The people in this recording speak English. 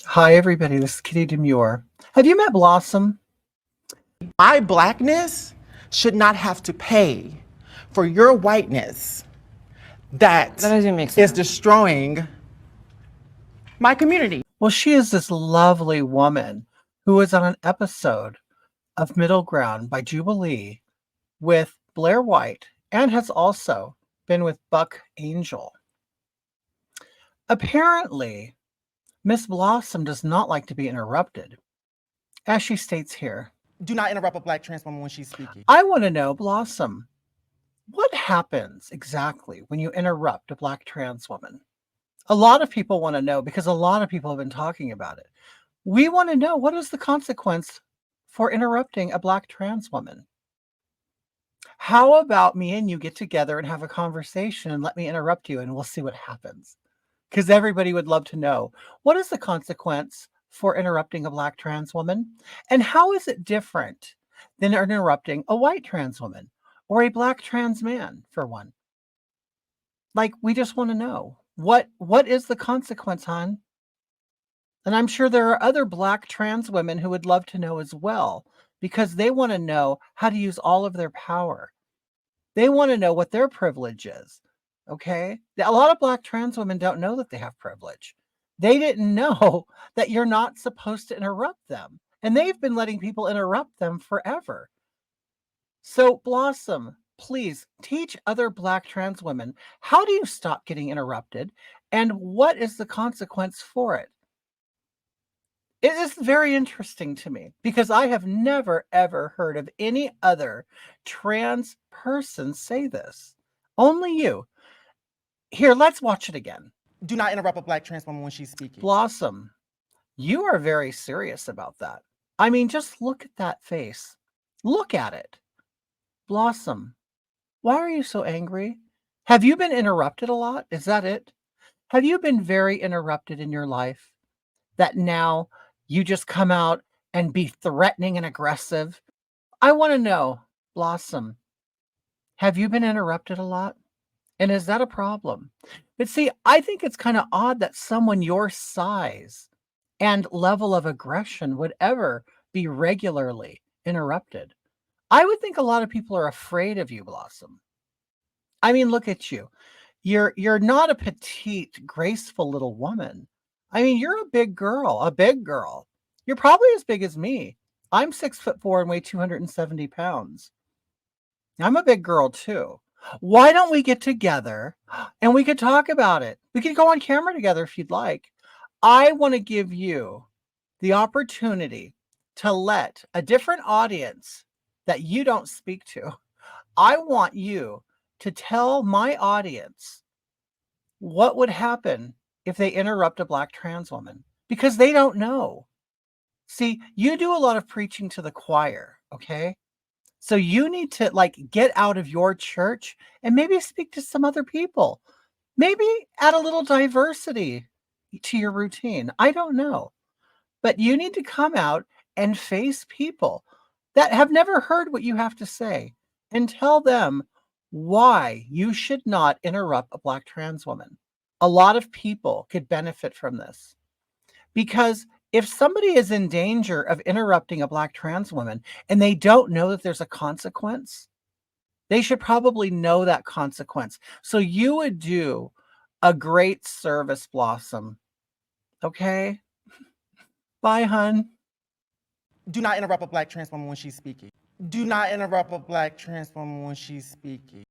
Hi, everybody. This is Kitty Demure. Have you met Blossom? My blackness should not have to pay for your whiteness That that doesn't make is sense. destroying my community. Well, she is this lovely woman who was on an episode of Middle Ground by Jubilee with Blair White and has also been with Buck Angel. Apparently, Miss Blossom does not like to be interrupted, as she states here. Do not interrupt a black trans woman when she's speaking. I want to know, Blossom, what happens exactly when you interrupt a black trans woman? A lot of people want to know because a lot of people have been talking about it. We want to know, what is the consequence for interrupting a black trans woman? How about me and you get together and have a conversation and let me interrupt you and we'll see what happens? Because everybody would love to know, what is the consequence for interrupting a black trans woman? And how is it different than interrupting a white trans woman or a black trans man, for one? Like, we just want to know, what is the consequence, hon? And I'm sure there are other black trans women who would love to know as well, because they want to know how to use all of their power. They want to know what their privilege is. Okay? A lot of black trans women don't know that they have privilege. They didn't know that you're not supposed to interrupt them. And they've been letting people interrupt them forever. So, Blossom, please teach other black trans women, how do you stop getting interrupted and what is the consequence for it? It is very interesting to me because I have never, ever heard of any other trans person say this. Only you. Here, let's watch it again. Do not interrupt a black trans woman when she's speaking. Blossom, you are very serious about that. I mean, just look at that face. Look at it. Blossom, why are you so angry? Have you been interrupted a lot? Is that it? Have you been very interrupted in your life that now you just come out and be threatening and aggressive? I want to know, Blossom, have you been interrupted a lot? And is that a problem? But see, I think it's kind of odd that someone your size and level of aggression would ever be regularly interrupted. I would think a lot of people are afraid of you, Blossom. I mean, look at you. You're not a petite, graceful little woman. I mean, you're a big girl, a big girl. You're probably as big as me. I'm 6'4" and weigh 270 pounds. I'm a big girl too. Why don't we get together and we could talk about it? We could go on camera together if you'd like. I want to give you the opportunity to let a different audience that you don't speak to. I want you to tell my audience what would happen if they interrupt a black trans woman, because they don't know. See, you do a lot of preaching to the choir, okay? So you need to get out of your church and maybe speak to some other people. Maybe add a little diversity to your routine. I don't know. But you need to come out and face people that have never heard what you have to say and tell them why you should not interrupt a black trans woman. A lot of people could benefit from this, because if somebody is in danger of interrupting a black trans woman and they don't know that there's a consequence, they should probably know that consequence. So you would do a great service, Blossom. Okay? Bye, hun. Do not interrupt a black trans woman when she's speaking. Do not interrupt a black trans woman when she's speaking.